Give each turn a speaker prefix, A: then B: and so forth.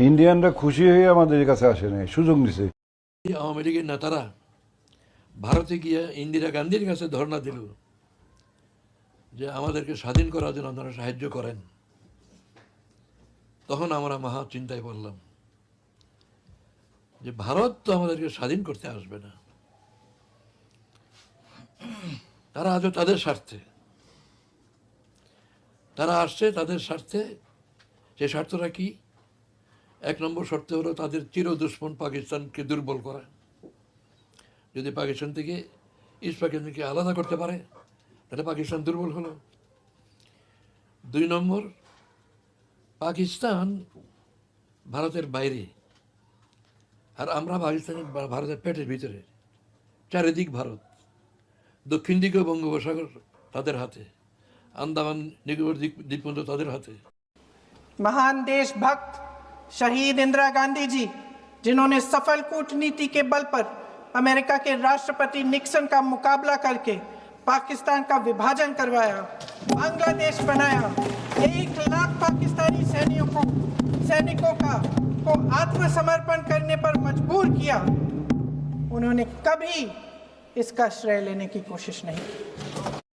A: ইন্ডিয়ানরা খুশি হয়ে আমাদের কাছে আসে নাই, সুযোগ নিছে।
B: আওয়ামী লীগের নেতারা ভারতে গিয়ে ইন্দিরা গান্ধীর কাছে ধর্ণা দিল যে আমাদেরকে স্বাধীন করার জন্য আপনারা সাহায্য করেন। তখন আমরা মহা চিন্তায় পড়লাম যে ভারত তো আমাদেরকে স্বাধীন করতে আসবে না, তারা আজও তাদের স্বার্থে তারা আসছে, তাদের স্বার্থে। সেই স্বার্থটা কি? এক নম্বর শর্ত হলো তাদের চির দুশ্মন পাকিস্তানকে দুর্বল করা। যদি পাকিস্তান থেকে ইস্ট পাকিস্তানকে আলাদা করতে পারে তাহলে পাকিস্তান দুর্বল হলো। 2 নম্বর, পাকিস্তান ভারতের বাইরে আর আমরা পাকিস্তানের ভারতের পেটের ভিতরে, চারিদিক ভারত, দক্ষিণ দিকে বঙ্গোপসাগর তাদের হাতে, আন্দামান নিকোবর দ্বীপপুঞ্জ তাদের হাতে।
C: महान देशभक्त शहीद इंदिरा गांधी जी, जिन्होंने सफल कूटनीति के बल पर अमेरिका के राष्ट्रपति निक्सन का मुकाबला करके पाकिस्तान का विभाजन करवाया, बांग्लादेश बनाया, 1 लाख पाकिस्तानी सैनिकों को आत्मसमर्पण करने पर मजबूर किया, उन्होंने कभी इसका श्रेय लेने की कोशिश नहीं की।